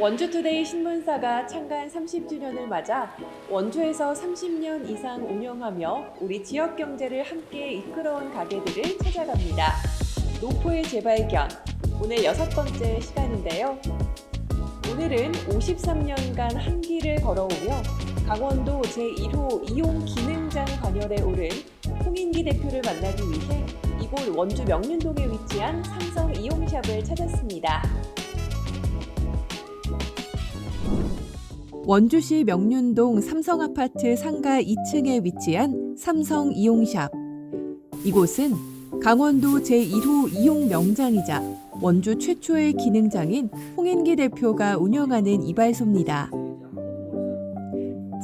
원주투데이 신문사가 창간 30주년을 맞아 원주에서 30년 이상 운영하며 우리 지역 경제를 함께 이끌어온 가게들을 찾아갑니다. 노포의 재발견, 오늘 6번째 시간인데요. 오늘은 53년간 한 길을 걸어오며 강원도 제1호 이용 기능장 관열에 오른 홍인기 대표를 만나기 위해 이곳 원주 명륜동에 위치한 삼성 이용샵을 찾았습니다. 원주시 명륜동 삼성아파트 상가 2층에 위치한 삼성 이용샵. 이곳은 강원도 제1호 이용 명장이자 원주 최초의 기능장인 홍인기 대표가 운영하는 이발소입니다.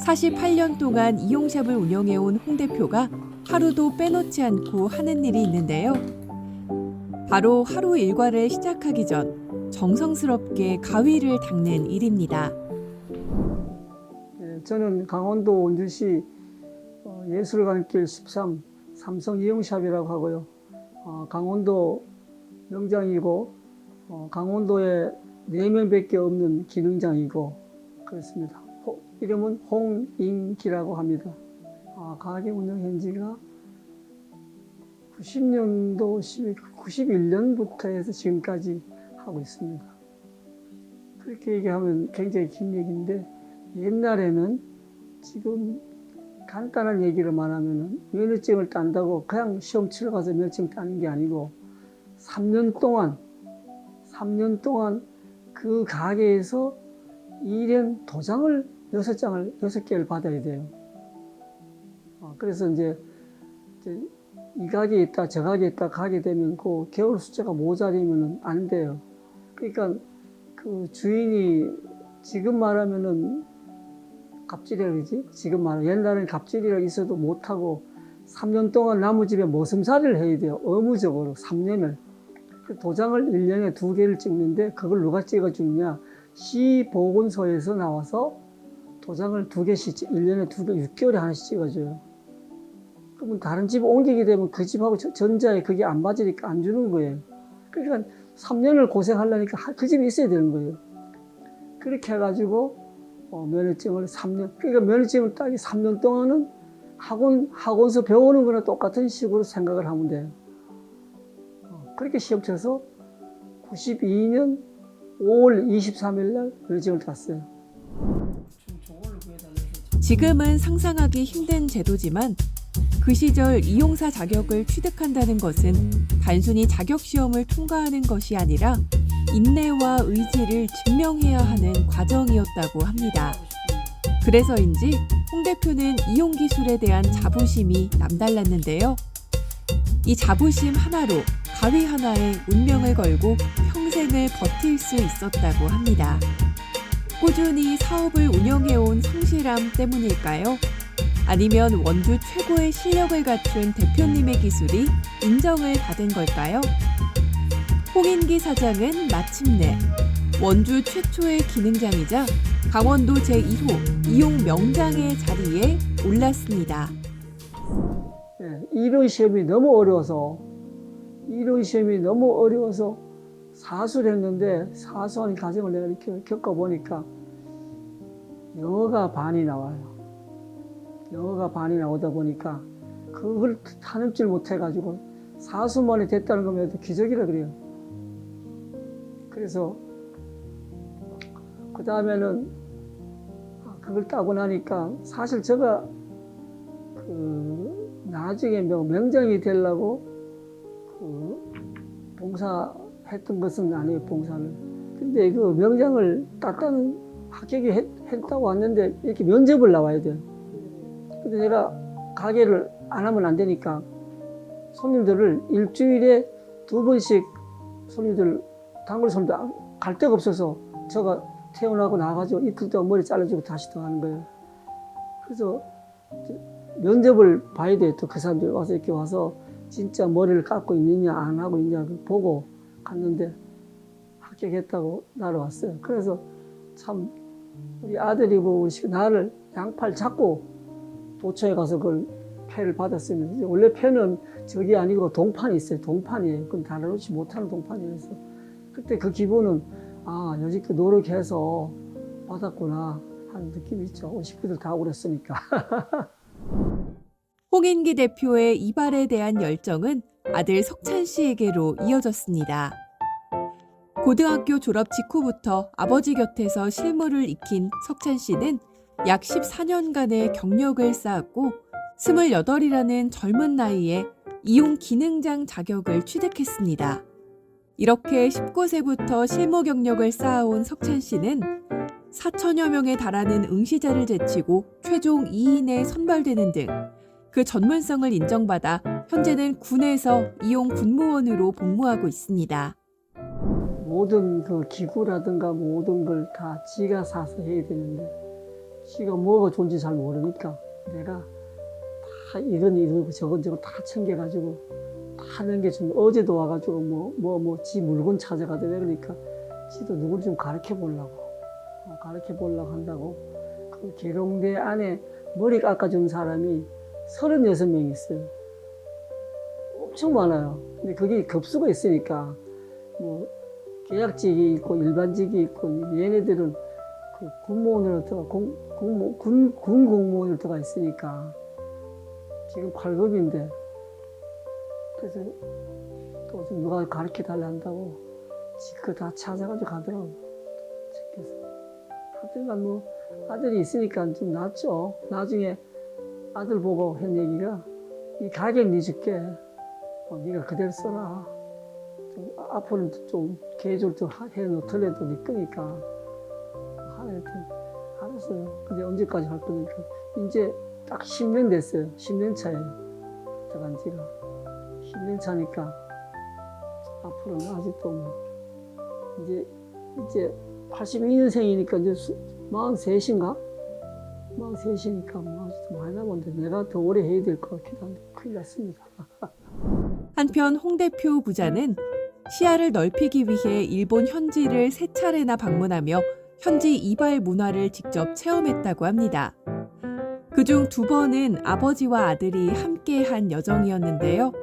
48년 동안 이용샵을 운영해온 홍 대표가 하루도 빼놓지 않고 하는 일이 있는데요. 바로 하루 일과를 시작하기 전 정성스럽게 가위를 닦는 일입니다. 저는 강원도 원주시 예술가는길 13 삼성 이용샵이라고 하고요. 강원도 명장이고 강원도에 4명밖에 없는 기능장이고 그렇습니다. 이름은 홍인기라고 합니다. 가게 운영한 지가 90년도, 91년부터 해서 지금까지 하고 있습니다. 그렇게 얘기하면 굉장히 긴 얘기인데 옛날에는 지금 간단한 얘기를 말하면 면허증을 딴다고 그냥 시험 치러 가서 면허증 따는 게 아니고 3년 동안 그 가게에서 일행 도장을 6개를 받아야 돼요. 그래서 이제 이 가게에 있다 저 가게에 있다 가게 되면 그 개월 숫자가 모자리면 안 돼요. 그러니까 그 주인이 지금 말하면은 갑질이라 그러지? 지금 말하면 옛날에는 갑질이라 있어도 못하고 3년 동안 나무 집에 모সম살이를 해야 돼요. 의무적으로 3년을. 도장을 1년에 2개를 찍는데 그걸 누가 찍어주느냐? 시보건소에서 나와서 도장을 2개씩 1년에 2개, 6개월에 하나씩 찍어줘요. 그러면 다른 집 옮기게 되면 그 집하고 전자에 그게 안 맞으니까 안 주는 거예요. 그러니까 3년을 고생하려니까 그 집에 있어야 되는 거예요. 그렇게 해가지고 면허증을 3년, 그러니까 면허증을 따기 3년 동안은 학원서 배우는 거나 똑같은 식으로 생각을 하면 돼요. 그렇게 시험 쳐서 92년 5월 23일 날 면허증을 땄어요. 지금은 상상하기 힘든 제도지만 그 시절 이용사 자격을 취득한다는 것은 단순히 자격 시험을 통과하는 것이 아니라 인내와 의지를 증명해야 하는 과정이었다고 합니다. 그래서인지 홍 대표는 이용 기술에 대한 자부심이 남달랐는데요. 이 자부심 하나로 가위 하나에 운명을 걸고 평생을 버틸 수 있었다고 합니다. 꾸준히 사업을 운영해온 성실함 때문일까요? 아니면 원주 최고의 실력을 갖춘 대표님의 기술이 인정을 받은 걸까요? 홍인기 사장은 마침내 원주 최초의 기능장이자 강원도 제1호 이용 명장의 자리에 올랐습니다. 이론 시험이 너무 어려워서 사수를 했는데 사수하는 과정을 내가 이렇게 겪어보니까 영어가 반이 나와요. 영어가 반이 나오다 보니까 그걸 타넘질 못해가지고 사수만이 됐다는 거면 기적이라 그래요. 그래서 그 다음에는 그걸 따고 나니까 사실 제가 나중에 명장이 되려고 봉사했던 것은 아니에요, 봉사를. 근데 그 명장을 땄다는 합격이 했다고 왔는데 이렇게 면접을 나와야 돼요. 근데 제가 가게를 안 하면 안 되니까 손님들을 일주일에 2번씩 단골 손님들 갈 데가 없어서 제가 퇴원하고 나가지고 이틀 동안 머리 잘라주고 다시 더 하는 거예요. 그래서 면접을 봐야 돼요. 또 그 사람들이 와서 이렇게 와서 진짜 머리를 깎고 있느냐 안 하고 있느냐 보고 갔는데 합격했다고 날아왔어요. 그래서 참 우리 아들이고 우리 나를 양팔 잡고 도처에 가서 그걸 패를 받았으면 원래 패는 저기 아니고 동판이 있어요. 동판이에요. 그건 다루지 못하는 동판이라서 그때 그 기분은 아, 여지껏 노력해서 받았구나 하는 느낌이 있죠. 식구들 다 그랬으니까. 홍인기 대표의 이발에 대한 열정은 아들 석찬 씨에게로 이어졌습니다. 고등학교 졸업 직후부터 아버지 곁에서 실무를 익힌 석찬 씨는 약 14년간의 경력을 쌓았고 28이라는 젊은 나이에 이용 기능장 자격을 취득했습니다. 이렇게 19세부터 실무 경력을 쌓아온 석찬 씨는 4천여 명에 달하는 응시자를 제치고 최종 2인에 선발되는 등 그 전문성을 인정받아 현재는 군에서 이용 군무원으로 복무하고 있습니다. 모든 그 기구라든가 모든 걸 다 지가 사서 해야 되는데 지가 뭐가 좋은지 잘 모르니까 내가 다 이런 저건 다 챙겨가지고 다 넘겨주면 어제도 와가지고 지 물건 찾아가더래. 그러니까 지도 누굴 좀 가르쳐 보려고 한다고. 그 계룡대 안에 머리 깎아준 사람이 36명이 있어요. 엄청 많아요. 근데 그게 급수가 있으니까 뭐 계약직이 있고 일반직이 있고 얘네들은 그 군무원으로 들어가 군 공무원으로 들어가 있으니까 지금 8급인데 그래서 또 좀 누가 가르쳐 달라 한다고 그거 다 찾아가지고 가더라고. 그래서 하여튼간 뭐 아들이 있으니까 좀 낫죠. 나중에 아들 보고 한 얘기가 이 가격 네 줄게. 네가 그대로 써라. 좀 앞으로는 좀 계절 좀 해놓더라도 네 거니까. 하여튼 알았어요. 근데 언제까지 할 거니까 이제 딱 10년 됐어요. 10년 차예요. 들어간 지가 10년 차니까 앞으로는 아직도 뭐 이제 82년생이니까 이제 43인가? 43이니까 뭐 아직도 많이 남았는데 내가 더 오래 해야 될 것 같기도 한데 큰일 났습니다. 한편 홍 대표 부자는 시야를 넓히기 위해 일본 현지를 3차례나 방문하며 현지 이발 문화를 직접 체험했다고 합니다. 그중 2번은 아버지와 아들이 함께한 여정이었는데요.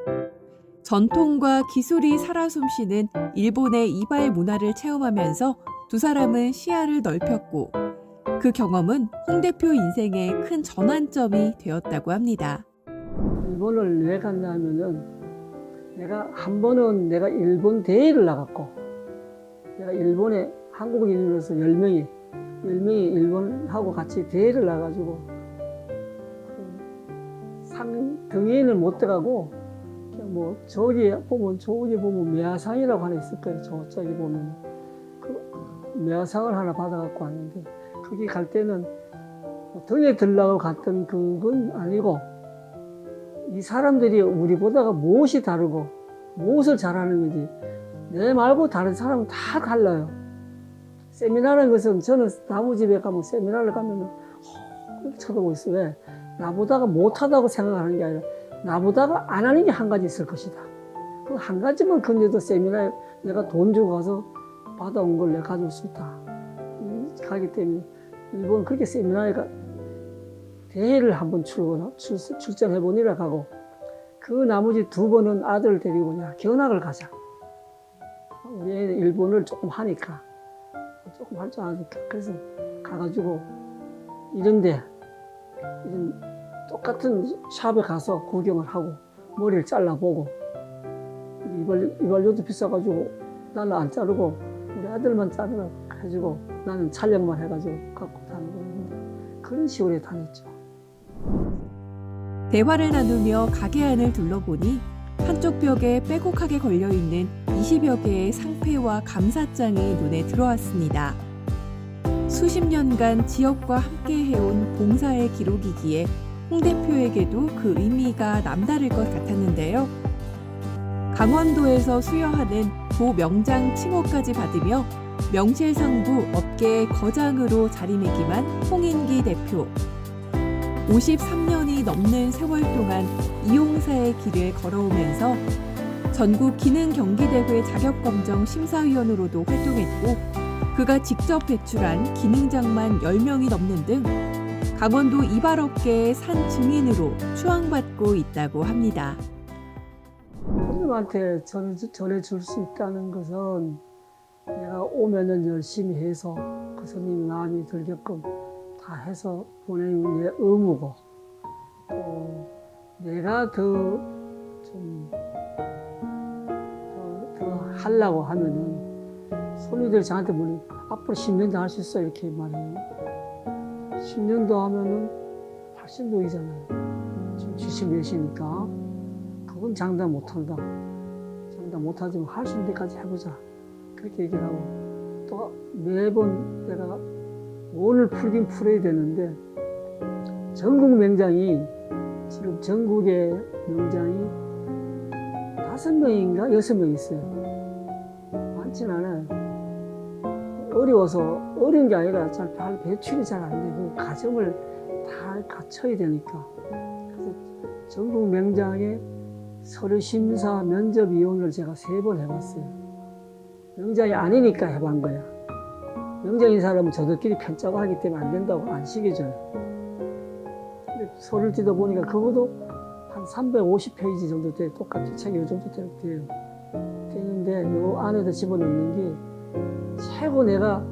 전통과 기술이 살아 숨쉬는 일본의 이발 문화를 체험하면서 두 사람은 시야를 넓혔고 그 경험은 홍 대표 인생의 큰 전환점이 되었다고 합니다. 일본을 왜 갔냐면은 내가 한 번은 내가 일본 대회를 나갔고 내가 일본에 한국인으로서 10명이 일본하고 같이 대회를 나가지고 상 등에는 못 들어가고 뭐 저기 보면 매화상이라고 하나 있을 거예요. 저쪽에 보면 그 매화상을 하나 받아갖고 왔는데 거기 갈 때는 등에 들라고 갔던 그건 아니고 이 사람들이 우리보다가 무엇이 다르고 무엇을 잘하는 건지 내 말고 다른 사람은 다 달라요. 세미나라는 것은 저는 나무집에 가면 세미나를 가면 그렇게 쳐다보고 있어요. 왜? 나보다가 못하다고 생각하는 게 아니라 나보다가 안 하는 게 한 가지 있을 것이다. 그 한 가지만 건져도 세미나에 내가 돈 주고 가서 받아온 걸 내가 가져올 수 있다. 가기 때문에 일본 그렇게 세미나에 대회를 한번 출전해보니라 하고 그 나머지 2번은 아들을 데리고 견학을 가자. 우리 애는 일본을 조금 하니까 조금 할 줄 아니까 그래서 가가지고 이런 똑같은 샵에 가서 구경을 하고 머리를 잘라보고 이발료도 비싸가지고 나는 안 자르고 우리 아들만 자르라고 해주고 나는 촬영만 해가지고 갖고 다니고 그런 식으로 다녔죠. 대화를 나누며 가게 안을 둘러보니 한쪽 벽에 빼곡하게 걸려있는 20여 개의 상패와 감사장이 눈에 들어왔습니다. 수십 년간 지역과 함께 해온 봉사의 기록이기에 홍 대표에게도 그 의미가 남다를 것 같았는데요. 강원도에서 수여하는 도명장 칭호까지 받으며 명실상부 업계의 거장으로 자리매김한 홍인기 대표. 53년이 넘는 세월 동안 이용사의 길을 걸어오면서 전국 기능경기대회 자격검정 심사위원으로도 활동했고 그가 직접 배출한 기능장만 10명이 넘는 등 강원도 이발업계의 산 증인으로 추앙받고 있다고 합니다. 손님한테 전해줄 수 있다는 것은 내가 오면은 열심히 해서 그 손님 마음이 들게끔 다 해서 보내는 게 의무고, 또 내가 더 하려고 하면은 손님들 저한테 물으면 앞으로 10년 더 할 수 있어 이렇게 말해요. 10년 더 하면은 80노이잖아요. 지금 70몇이니까 그건 장담 못한다. 장담 못하지만 할 수 있는 데까지 해보자. 그렇게 얘기를 하고, 또 매번 내가 원을 풀긴 풀어야 되는데, 전국 명장이 지금 전국의 명장이 5명인가 6명 있어요. 많진 않아요. 어려워서 어려운 게 아니라 잘 배출이 잘 안 돼. 그 과정을 다 갖춰야 되니까. 그래서 전국 명장의 서류 심사 면접 이용을 제가 3번 해봤어요. 명장이 아니니까 해본 거야. 명장인 사람은 저들끼리 편짜고 하기 때문에 안 된다고 안 시켜줘요. 근데 서류를 뜯어보니까 그것도 한 350페이지 정도 돼. 똑같이 책이 이 정도 돼요. 되는데 요 안에다 집어넣는 게 최고 내가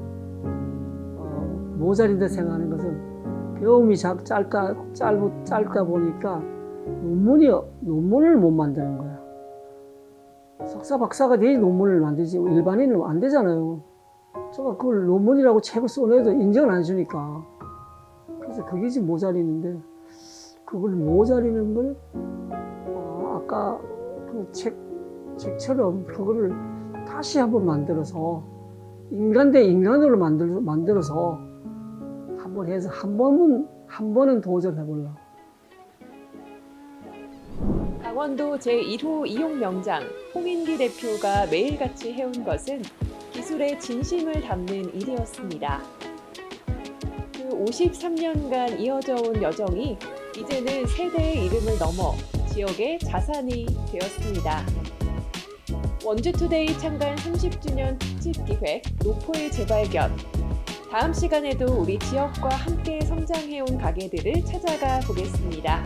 모자린다 생각하는 것은 배움이 짧다 보니까 논문을 못 만드는 거야. 석사 박사가 돼야 논문을 만들지 일반인은 안 되잖아요. 제가 그걸 논문이라고 책을 써내도 인정을 안 해주니까. 그래서 그게 지금 모자리는데, 그걸 모자리는 걸 아까 그 책처럼 그거를 다시 한번 만들어서 인간 대 인간으로 만들어서 한번 해서 한 번은 도전해보려고. 강원도 제1호 이용명장 홍인기 대표가 매일같이 해온 것은 기술의 진심을 담는 일이었습니다. 그 53년간 이어져 온 여정이 이제는 세대의 이름을 넘어 지역의 자산이 되었습니다. 원주투데이 창간 30주년 특집기획 노포의 재발견. 다음 시간에도 우리 지역과 함께 성장해온 가게들을 찾아가 보겠습니다.